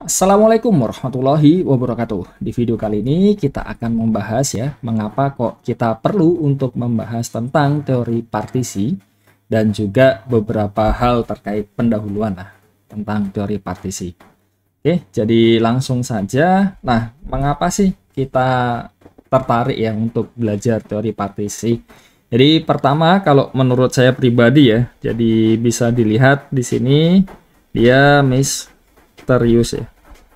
Assalamualaikum warahmatullahi wabarakatuh. Di video kali ini kita akan membahas ya, mengapa kok kita perlu untuk membahas tentang teori partisi dan juga beberapa hal terkait pendahuluan lah tentang teori partisi. Oke, jadi langsung saja. Nah, mengapa sih kita tertarik ya untuk belajar teori partisi? Jadi pertama, kalau menurut saya pribadi ya, jadi bisa dilihat di sini dia misterius ya.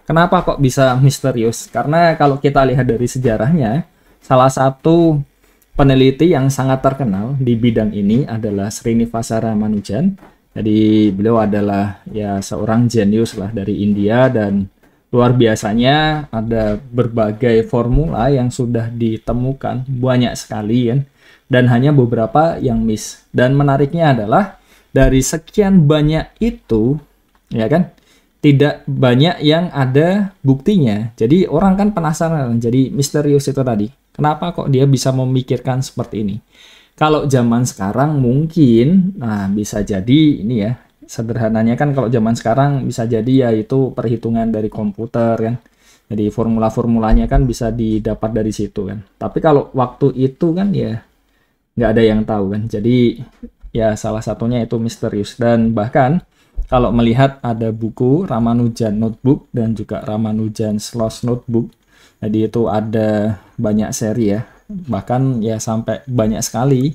Kenapa kok bisa misterius? Karena kalau kita lihat dari sejarahnya, salah satu peneliti yang sangat terkenal di bidang ini adalah Srinivasa Ramanujan. Jadi beliau adalah ya seorang jenius lah dari India, dan luar biasanya ada berbagai formula yang sudah ditemukan banyak sekali kan, dan hanya beberapa yang miss. Dan menariknya adalah dari sekian banyak itu, ya kan, tidak banyak yang ada buktinya. Jadi orang kan penasaran, jadi misterius itu tadi. Kenapa kok dia bisa memikirkan seperti ini? Kalau zaman sekarang mungkin, nah bisa jadi ini ya, sederhananya kan kalau zaman sekarang bisa jadi ya itu perhitungan dari komputer kan. Jadi formula-formulanya kan bisa didapat dari situ kan. Tapi kalau waktu itu kan ya nggak ada yang tahu kan. Jadi ya salah satunya itu misterius. Dan bahkan kalau melihat ada buku Ramanujan Notebook dan juga Ramanujan Sloss Notebook, jadi itu ada banyak seri ya, bahkan ya sampai banyak sekali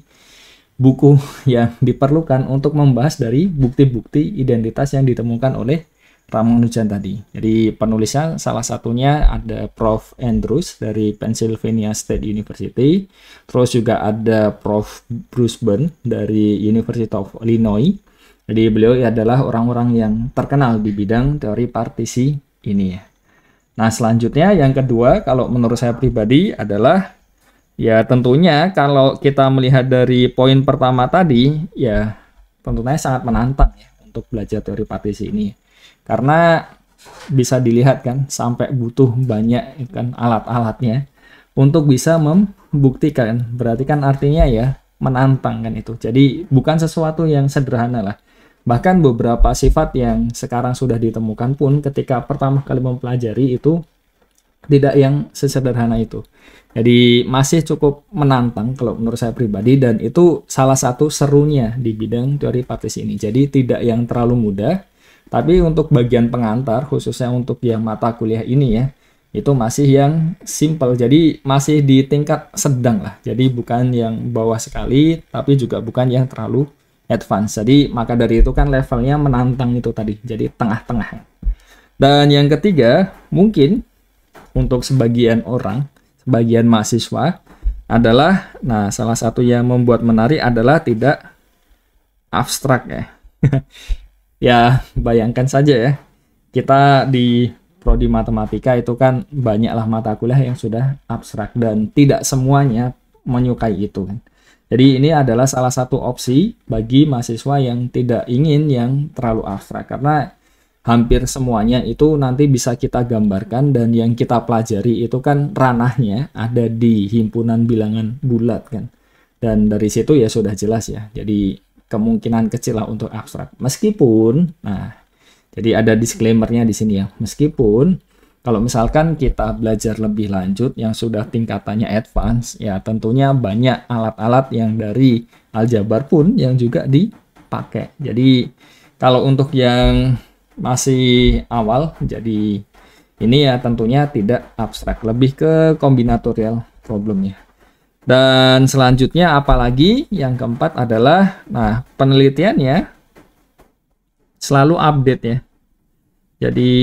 buku yang diperlukan untuk membahas dari bukti-bukti identitas yang ditemukan oleh Ramanujan tadi. Jadi penulisnya salah satunya ada Prof. Andrews dari Pennsylvania State University, terus juga ada Prof. Bruce Byrne dari University of Illinois. Jadi beliau adalah orang-orang yang terkenal di bidang teori partisi ini ya. Nah selanjutnya yang kedua kalau menurut saya pribadi adalah ya tentunya kalau kita melihat dari poin pertama tadi ya tentunya sangat menantang ya untuk belajar teori partisi ini. Karena bisa dilihat kan sampai butuh banyak kan alat-alatnya untuk bisa membuktikan. Berarti kan artinya ya menantang kan itu. Jadi bukan sesuatu yang sederhana lah. Bahkan beberapa sifat yang sekarang sudah ditemukan pun ketika pertama kali mempelajari itu tidak yang sesederhana itu. Jadi masih cukup menantang kalau menurut saya pribadi, dan itu salah satu serunya di bidang teori partisi ini. Jadi tidak yang terlalu mudah, tapi untuk bagian pengantar khususnya untuk yang mata kuliah ini ya, itu masih yang simple. Jadi masih di tingkat sedang lah. Jadi bukan yang bawah sekali, tapi juga bukan yang terlalu advance. Jadi maka dari itu kan levelnya menantang itu tadi. Jadi tengah-tengah. Dan yang ketiga, mungkin untuk sebagian orang, sebagian mahasiswa adalah, nah salah satu yang membuat menarik adalah tidak abstrak ya. Ya bayangkan saja ya, kita di prodi matematika itu kan banyaklah mata kuliah yang sudah abstrak dan tidak semuanya menyukai itu kan. Jadi ini adalah salah satu opsi bagi mahasiswa yang tidak ingin yang terlalu abstrak, karena hampir semuanya itu nanti bisa kita gambarkan, dan yang kita pelajari itu kan ranahnya ada di himpunan bilangan bulat kan. Dan dari situ ya sudah jelas ya. Jadi kemungkinan kecil lah untuk abstrak. Meskipun, nah jadi ada disclaimer-nya di sini ya. Meskipun kalau misalkan kita belajar lebih lanjut yang sudah tingkatannya advance, ya tentunya banyak alat-alat yang dari aljabar pun yang juga dipakai. Jadi kalau untuk yang masih awal, jadi ini ya tentunya tidak abstrak, lebih ke kombinatorial problemnya. Dan selanjutnya apalagi yang keempat adalah, nah penelitiannya selalu update ya. Jadi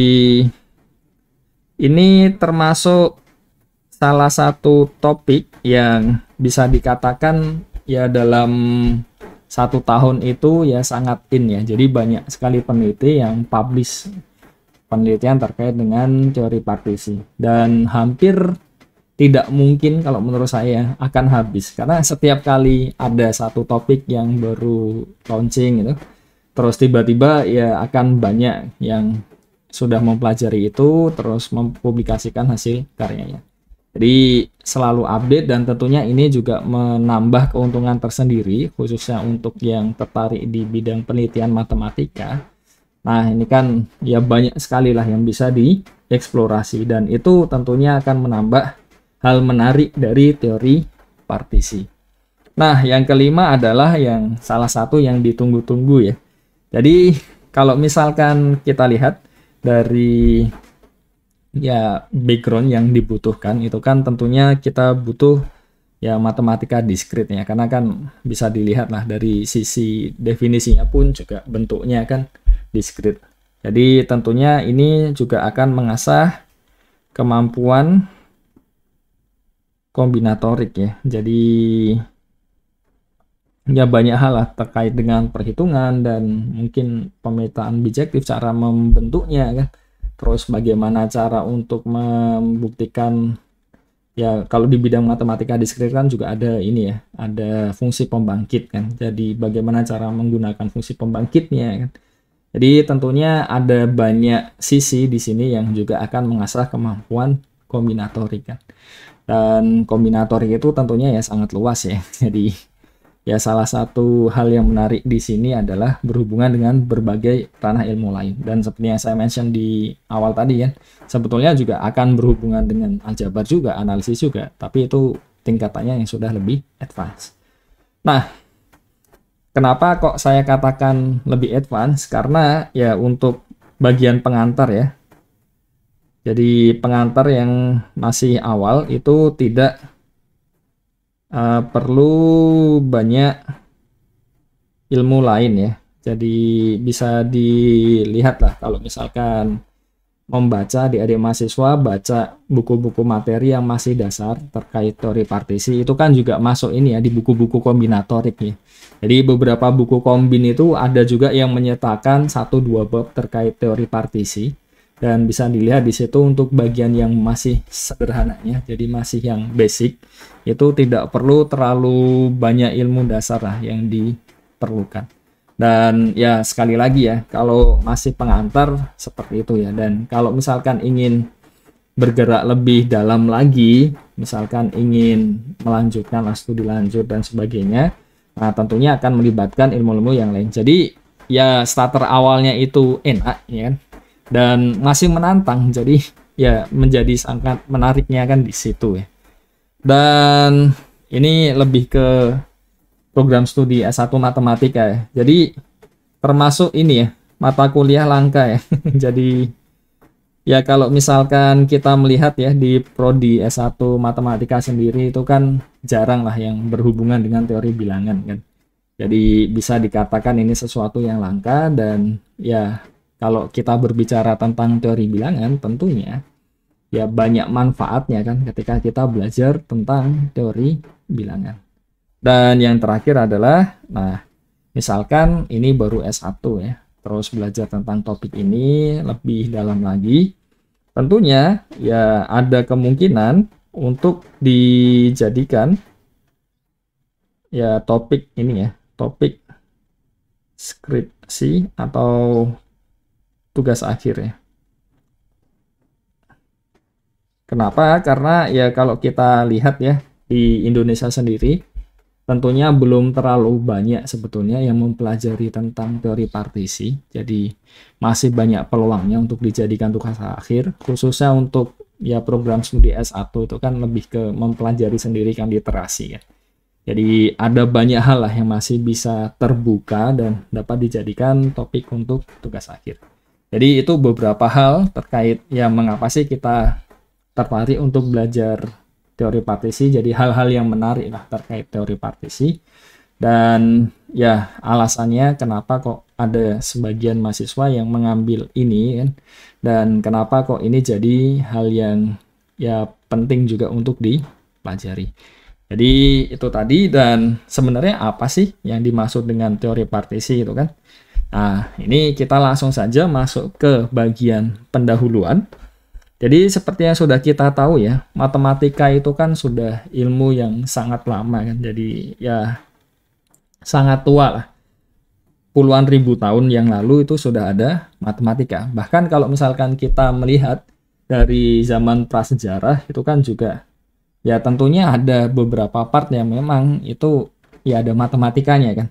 ini termasuk salah satu topik yang bisa dikatakan ya dalam 1 tahun itu ya sangat in ya. Jadi banyak sekali peneliti yang publish penelitian terkait dengan teori partisi. Dan hampir tidak mungkin kalau menurut saya akan habis. Karena setiap kali ada satu topik yang baru launching gitu, terus tiba-tiba ya akan banyak yang sudah mempelajari itu, terus mempublikasikan hasil karyanya. Jadi selalu update, dan tentunya ini juga menambah keuntungan tersendiri, khususnya untuk yang tertarik di bidang penelitian matematika. Nah, ini kan ya banyak sekali lah yang bisa dieksplorasi dan itu tentunya akan menambah hal menarik dari teori partisi. Nah, yang kelima adalah yang salah satu yang ditunggu-tunggu ya. Jadi, kalau misalkan kita lihat dari ya background yang dibutuhkan itu kan tentunya kita butuh ya matematika diskrit ya, karena kan bisa dilihat lah dari sisi definisinya pun juga bentuknya kan diskrit. Jadi tentunya ini juga akan mengasah kemampuan kombinatorik ya. Jadi ya banyak hal lah terkait dengan perhitungan dan mungkin pemetaan bijektif, cara membentuknya kan. Terus bagaimana cara untuk membuktikan ya, kalau di bidang matematika diskrit kan juga ada ini ya, ada fungsi pembangkit kan. Jadi bagaimana cara menggunakan fungsi pembangkitnya kan. Jadi tentunya ada banyak sisi di sini yang juga akan mengasah kemampuan kombinatorik kan. Dan kombinatorik itu tentunya ya sangat luas ya. Jadi ya salah satu hal yang menarik di sini adalah berhubungan dengan berbagai ranah ilmu lain. Dan seperti yang saya mention di awal tadi kan, sebetulnya juga akan berhubungan dengan aljabar juga, analisis juga, tapi itu tingkatannya yang sudah lebih advance. Nah, kenapa kok saya katakan lebih advance? Karena ya untuk bagian pengantar ya. Jadi pengantar yang masih awal itu tidak perlu banyak ilmu lain ya. Jadi bisa dilihat lah kalau misalkan membaca, adik-adik mahasiswa baca buku-buku materi yang masih dasar terkait teori partisi, itu kan juga masuk ini ya di buku-buku kombinatorik ya. Jadi beberapa buku kombin itu ada juga yang menyertakan 1-2 bab terkait teori partisi, dan bisa dilihat di situ untuk bagian yang masih sederhananya, jadi masih yang basic, itu tidak perlu terlalu banyak ilmu dasar lah yang diperlukan. Dan ya sekali lagi ya, kalau masih pengantar seperti itu ya. Dan kalau misalkan ingin bergerak lebih dalam lagi, misalkan ingin melanjutkan studi lanjut dan sebagainya, nah tentunya akan melibatkan ilmu-ilmu yang lain. Jadi ya starter awalnya itu enak ya kan, dan masih menantang. Jadi ya menjadi sangat menariknya kan di situ ya. Dan ini lebih ke program studi S1 matematika ya. Jadi termasuk ini ya, mata kuliah langka ya. Jadi ya kalau misalkan kita melihat ya di prodi S1 matematika sendiri itu kan jarang lah yang berhubungan dengan teori bilangan kan. Jadi bisa dikatakan ini sesuatu yang langka. Dan ya kalau kita berbicara tentang teori bilangan tentunya ya banyak manfaatnya kan ketika kita belajar tentang teori bilangan. Dan yang terakhir adalah, nah misalkan ini baru S1 ya, terus belajar tentang topik ini lebih dalam lagi, tentunya ya ada kemungkinan untuk dijadikan ya topik ini ya, topik skripsi atau tugas akhir ya. Kenapa? Karena ya kalau kita lihat ya di Indonesia sendiri, tentunya belum terlalu banyak sebetulnya yang mempelajari tentang teori partisi. Jadi masih banyak peluangnya untuk dijadikan tugas akhir, khususnya untuk ya program studi S1 itu kan lebih ke mempelajari sendiri kan literasi ya. Jadi ada banyak hal lah yang masih bisa terbuka dan dapat dijadikan topik untuk tugas akhir. Jadi itu beberapa hal terkait ya mengapa sih kita tertarik untuk belajar teori partisi. Jadi hal-hal yang menarik lah terkait teori partisi. Dan ya alasannya kenapa kok ada sebagian mahasiswa yang mengambil ini kan, dan kenapa kok ini jadi hal yang ya penting juga untuk dipelajari. Jadi itu tadi. Dan sebenarnya apa sih yang dimaksud dengan teori partisi itu kan. Nah ini kita langsung saja masuk ke bagian pendahuluan. Jadi seperti yang sudah kita tahu ya, matematika itu kan sudah ilmu yang sangat lama kan. Jadi ya sangat tua lah. Puluhan ribu tahun yang lalu itu sudah ada matematika. Bahkan kalau misalkan kita melihat dari zaman prasejarah itu kan juga ya tentunya ada beberapa part yang memang itu ya ada matematikanya kan.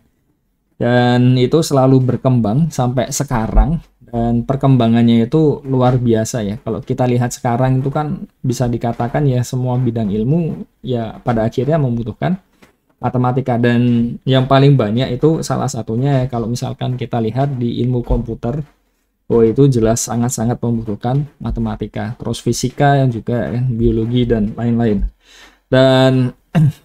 Dan itu selalu berkembang sampai sekarang. dan perkembangannya itu luar biasa ya. Kalau kita lihat sekarang itu kan bisa dikatakan ya semua bidang ilmu ya pada akhirnya membutuhkan matematika, dan yang paling banyak itu salah satunya ya, kalau misalkan kita lihat di ilmu komputer, oh itu jelas sangat-sangat membutuhkan matematika, terus fisika yang juga ya, biologi dan lain-lain. Dan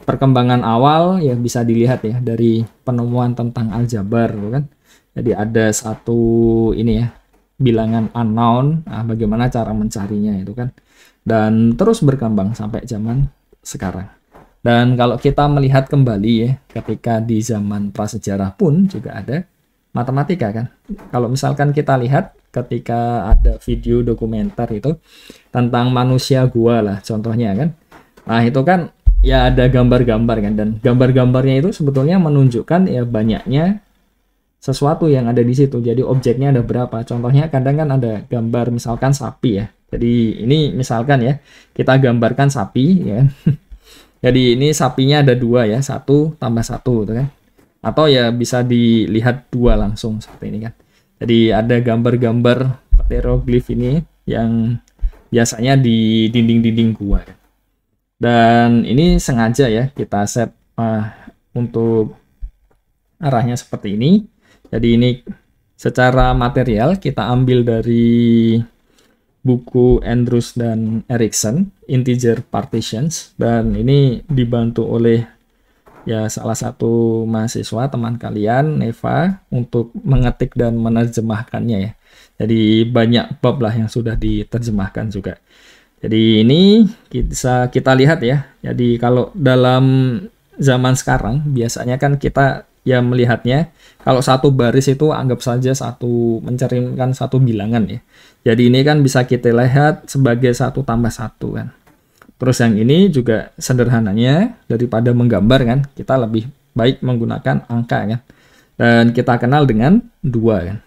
perkembangan awal ya bisa dilihat ya dari penemuan tentang aljabar kan. Jadi ada satu ini ya bilangan unknown, nah, bagaimana cara mencarinya itu kan, dan terus berkembang sampai zaman sekarang. Dan kalau kita melihat kembali ya, ketika di zaman prasejarah pun juga ada matematika kan. Kalau misalkan kita lihat ketika ada video dokumenter itu tentang manusia gua lah contohnya kan. Nah itu kan ya ada gambar-gambar kan, dan gambar-gambarnya itu sebetulnya menunjukkan ya banyaknya sesuatu yang ada di situ. Jadi objeknya ada berapa. Contohnya kadang kan ada gambar misalkan sapi ya. Jadi ini misalkan ya kita gambarkan sapi ya. Jadi ini sapinya ada dua ya, 1 tambah 1 gitu kan. Atau ya bisa dilihat dua langsung seperti ini kan. Jadi ada gambar-gambar hieroglif ini yang biasanya di dinding-dinding gua kan. Dan ini sengaja ya kita set untuk arahnya seperti ini. Jadi ini secara material kita ambil dari buku Andrews dan Erikson, Integer Partitions, dan ini dibantu oleh ya salah satu mahasiswa teman kalian, Neva, untuk mengetik dan menerjemahkannya ya. Jadi banyak bab lah yang sudah diterjemahkan juga. Jadi ini bisa kita lihat ya. Jadi kalau dalam zaman sekarang biasanya kan kita ya melihatnya kalau satu baris itu anggap saja mencerminkan satu bilangan ya. Jadi ini kan bisa kita lihat sebagai 1 tambah 1 kan. Terus yang ini juga sederhananya daripada menggambar kan, kita lebih baik menggunakan angka kan. Dan kita kenal dengan 2 kan.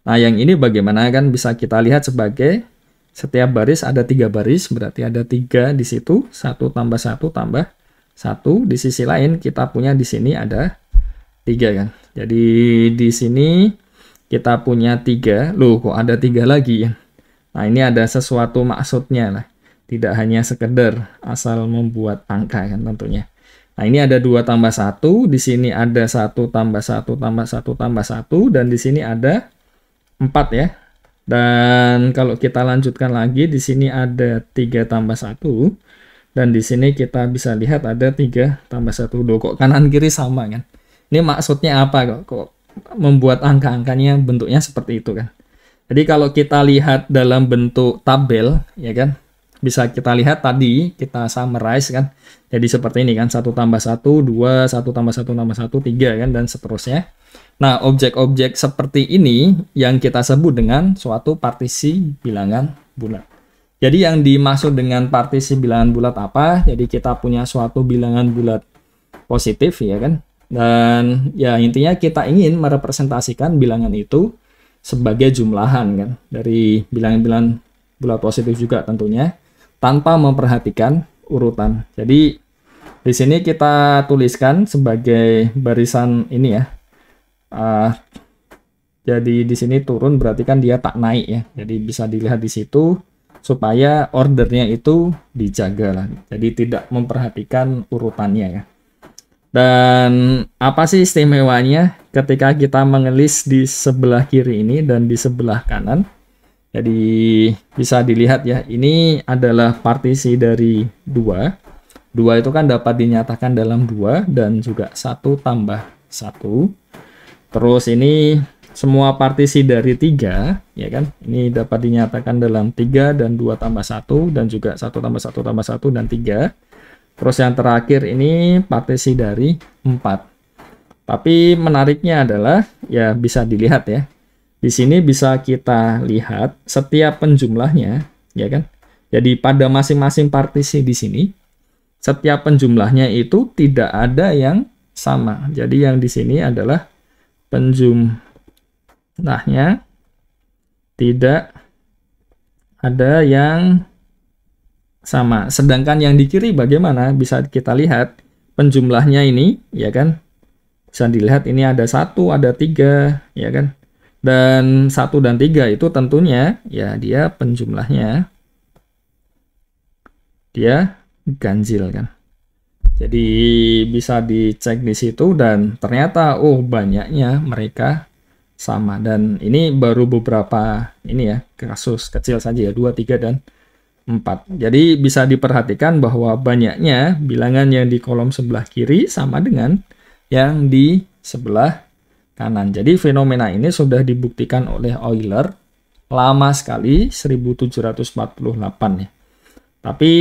Nah yang ini bagaimana kan bisa kita lihat sebagai setiap baris ada 3 baris, berarti ada 3 di situ, 1 tambah 1 tambah 1. Di sisi lain kita punya di sini ada 3 kan. Jadi di sini kita punya 3. Loh kok ada 3 lagi ya. Nah ini ada sesuatu maksudnya lah. Tidak hanya sekedar asal membuat angka kan tentunya. Nah ini ada 2 tambah 1. Di sini ada 1 tambah 1 tambah 1 tambah 1. Dan di sini ada 4 ya. Dan kalau kita lanjutkan lagi, di sini ada 3 tambah 1. Dan di sini kita bisa lihat ada 3 tambah 1. Loh kok kanan kiri sama kan. Ini maksudnya apa kok membuat angka-angkanya bentuknya seperti itu kan. Jadi kalau kita lihat dalam bentuk tabel ya kan, bisa kita lihat tadi kita summarize kan. Jadi seperti ini kan, 1 tambah 1, 2, 1 tambah 1 tambah 1, 3 kan, dan seterusnya. Nah objek-objek seperti ini yang kita sebut dengan suatu partisi bilangan bulat. Jadi yang dimaksud dengan partisi bilangan bulat apa? Jadi kita punya suatu bilangan bulat positif ya kan. Dan ya intinya kita ingin merepresentasikan bilangan itu sebagai jumlahan kan, dari bilangan-bilangan bulat positif juga tentunya, tanpa memperhatikan urutan. Jadi di sini kita tuliskan sebagai barisan ini ya. Jadi di sini turun berarti kan dia tak naik ya. Jadi bisa dilihat di situ supaya ordernya itu dijaga lah. Jadi tidak memperhatikan urutannya ya. Dan apa sih istimewanya ketika kita mengelis di sebelah kiri ini dan di sebelah kanan? Jadi bisa dilihat ya, ini adalah partisi dari 2. 2 itu kan dapat dinyatakan dalam 2 dan juga 1 tambah 1. Terus ini semua partisi dari 3 ya kan. Ini dapat dinyatakan dalam 3 dan 2 tambah 1 dan juga 1 tambah 1 tambah 1 dan 3. Terus yang terakhir ini partisi dari 4. Tapi menariknya adalah ya bisa dilihat ya. Di sini bisa kita lihat setiap penjumlahnya ya kan. Jadi pada masing-masing partisi di sini setiap penjumlahnya itu tidak ada yang sama. Jadi yang di sini adalah penjumlahnya tidak ada yang sama. Sedangkan yang di kiri bagaimana? Bisa kita lihat penjumlahnya ini, ya kan? Bisa dilihat ini ada 1, ada 3, ya kan? Dan 1 dan 3 itu tentunya ya dia penjumlahnya dia ganjil kan. Jadi bisa dicek di situ dan ternyata oh banyaknya mereka sama, dan ini baru beberapa ini ya kasus kecil saja ya, 2, 3 dan 4. Jadi bisa diperhatikan bahwa banyaknya bilangan yang di kolom sebelah kiri sama dengan yang di sebelah kanan. Jadi fenomena ini sudah dibuktikan oleh Euler lama sekali, 1748 ya. Tapi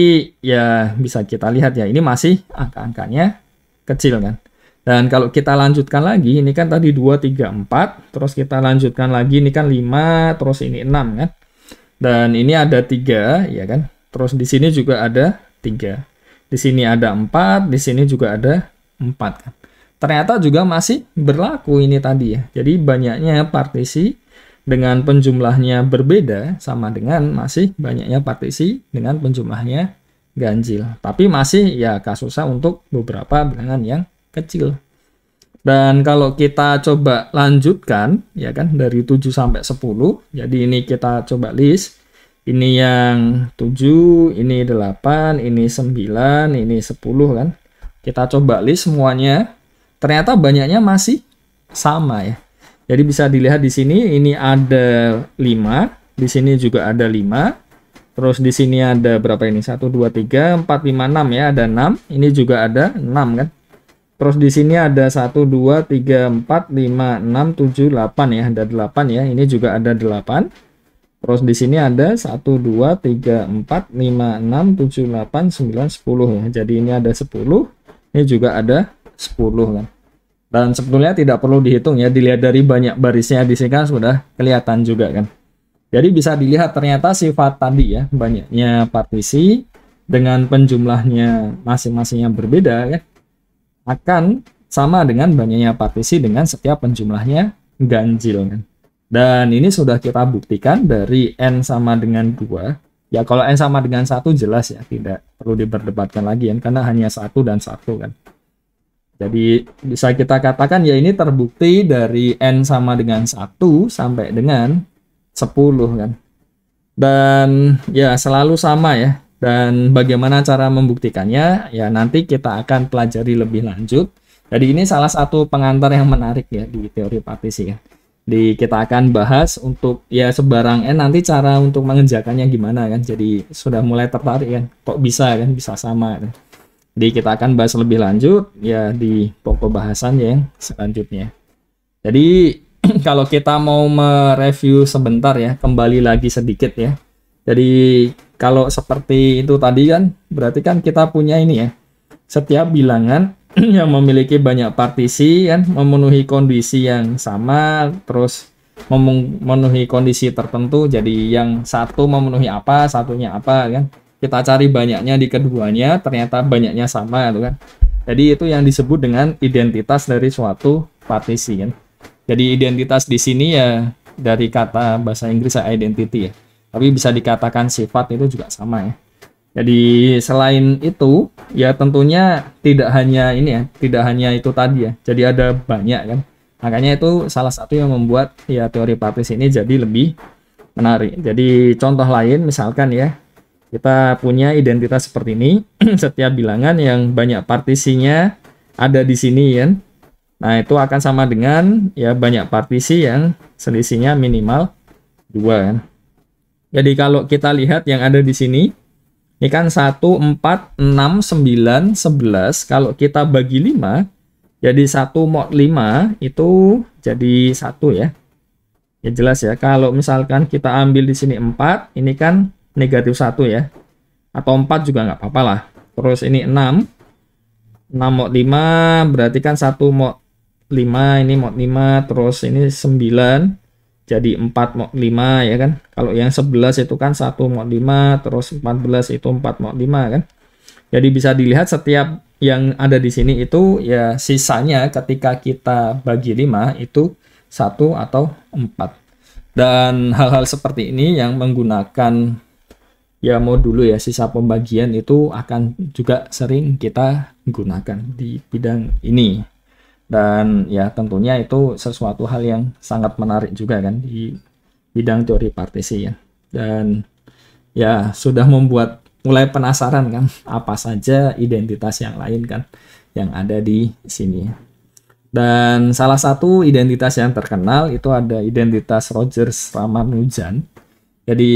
ya bisa kita lihat ya, ini masih angka-angkanya kecil kan. Dan kalau kita lanjutkan lagi, ini kan tadi 2, 3, 4, terus kita lanjutkan lagi, ini kan 5, terus ini 6 kan. Dan ini ada 3 ya kan. Terus di sini juga ada 3. Di sini ada 4, di sini juga ada 4 kan. Ternyata juga masih berlaku ini tadi ya. Jadi banyaknya partisi dengan penjumlahnya berbeda sama dengan masih banyaknya partisi dengan penjumlahnya ganjil. Tapi masih ya kasusnya untuk beberapa bilangan yang kecil. Dan kalau kita coba lanjutkan ya kan dari 7 sampai 10. Jadi ini kita coba list. Ini yang 7, ini 8, ini 9, ini 10 kan. Kita coba list semuanya. Ternyata banyaknya masih sama ya. Jadi bisa dilihat di sini ini ada 5, di sini juga ada 5. Terus di sini ada berapa ini? 1 2 3 4 5 6 ya, ada 6. Ini juga ada 6 kan. Terus di sini ada 1 2 3 4 5 6 7 8 ya, ada 8 ya. Ini juga ada 8. Terus di sini ada 1 2 3 4 5 6 7 8 9 10 ya. Jadi ini ada 10. Ini juga ada 10 kan. Dan sebetulnya tidak perlu dihitung ya, dilihat dari banyak barisnya di sini kan sudah kelihatan juga kan. Jadi bisa dilihat ternyata sifat tadi ya, banyaknya partisi dengan penjumlahnya masing-masing yang berbeda ya, akan sama dengan banyaknya partisi dengan setiap penjumlahnya ganjil kan. Dan ini sudah kita buktikan dari N sama dengan 2. Ya kalau N sama dengan 1 jelas ya, tidak perlu diperdebatkan lagi ya, karena hanya 1 dan 1 kan. Jadi bisa kita katakan ya ini terbukti dari N sama dengan 1 sampai dengan 10 kan. Dan ya selalu sama ya. Dan bagaimana cara membuktikannya ya nanti kita akan pelajari lebih lanjut. Jadi ini salah satu pengantar yang menarik ya di teori partisi kan. Kita akan bahas untuk ya sebarang N nanti cara untuk mengerjakannya gimana kan. Jadi sudah mulai tertarik kan. Kok bisa kan, bisa sama kan. Jadi kita akan bahas lebih lanjut ya di pokok bahasan yang selanjutnya. Jadi kalau kita mau mereview sebentar ya, kembali lagi sedikit ya. Jadi kalau seperti itu tadi kan, berarti kan kita punya ini ya. Setiap bilangan yang memiliki banyak partisi kan, memenuhi kondisi yang sama, terus memenuhi kondisi tertentu. Jadi yang satu memenuhi apa, satunya apa kan. Kita cari banyaknya di keduanya, ternyata banyaknya sama gitu kan. Jadi itu yang disebut dengan identitas dari suatu partisi kan. Jadi identitas di sini ya dari kata bahasa Inggris identity ya. Tapi bisa dikatakan sifat itu juga sama ya. Jadi selain itu ya tentunya tidak hanya ini ya, tidak hanya itu tadi ya. Jadi ada banyak kan. Makanya itu salah satu yang membuat ya teori partisi ini jadi lebih menarik. Jadi contoh lain misalkan ya, kita punya identitas seperti ini, setiap bilangan yang banyak partisinya ada di sini kan. Nah, itu akan sama dengan ya banyak partisi yang selisihnya minimal 2 kan. Jadi kalau kita lihat yang ada di sini, ini kan 1, 4, 6, 9, 11. Kalau kita bagi 5, jadi 1 mod 5 itu jadi 1 ya. Ya jelas ya, kalau misalkan kita ambil di sini 4, ini kan negatif 1 ya, atau 4 juga nggak apa-apa lah. Terus ini 6 mod 5 berarti kan 1 mod 5, ini mod 5, terus ini 9 jadi 4 mod 5 ya kan. Kalau yang 11 itu kan 1 mod 5, terus 14 itu 4 mod 5 kan. Jadi bisa dilihat setiap yang ada di sini itu ya sisanya ketika kita bagi 5 itu 1 atau 4. Dan hal-hal seperti ini yang menggunakan ya modulo ya sisa pembagian itu akan juga sering kita gunakan di bidang ini. Dan ya tentunya itu sesuatu hal yang sangat menarik juga kan di bidang teori partisi ya. Dan ya sudah membuat mulai penasaran kan apa saja identitas yang lain kan yang ada di sini. Dan salah satu identitas yang terkenal itu ada identitas Rogers Ramanujan. Jadi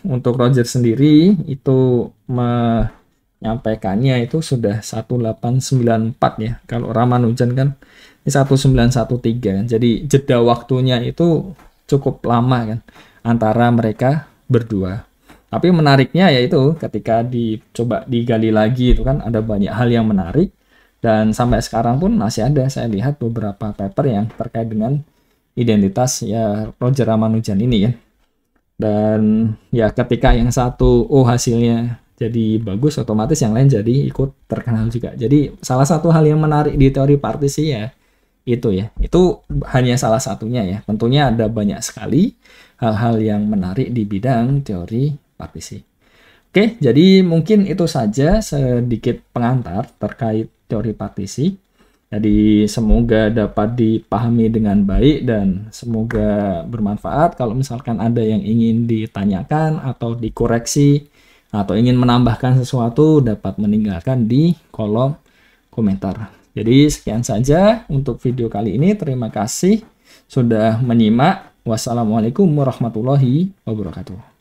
untuk Rogers sendiri itu menyampaikannya itu sudah 1894 ya. Kalau Ramanujan kan ini 1913 kan. Jadi jeda waktunya itu cukup lama kan antara mereka berdua. Tapi menariknya yaitu ketika dicoba digali lagi itu kan ada banyak hal yang menarik. Dan sampai sekarang pun masih ada, saya lihat beberapa paper yang terkait dengan identitas ya Roger Ramanujan ini ya. Dan ya ketika yang satu hasilnya jadi bagus, otomatis yang lain jadi ikut terkenal juga. Jadi salah satu hal yang menarik di teori partisi ya itu ya. Itu hanya salah satunya ya. Tentunya ada banyak sekali hal-hal yang menarik di bidang teori partisi. Oke, jadi mungkin itu saja sedikit pengantar terkait teori partisi. Jadi semoga dapat dipahami dengan baik dan semoga bermanfaat. Kalau misalkan ada yang ingin ditanyakan atau dikoreksi atau ingin menambahkan sesuatu dapat meninggalkan di kolom komentar. Jadi sekian saja untuk video kali ini. Terima kasih sudah menyimak. Wassalamualaikum warahmatullahi wabarakatuh.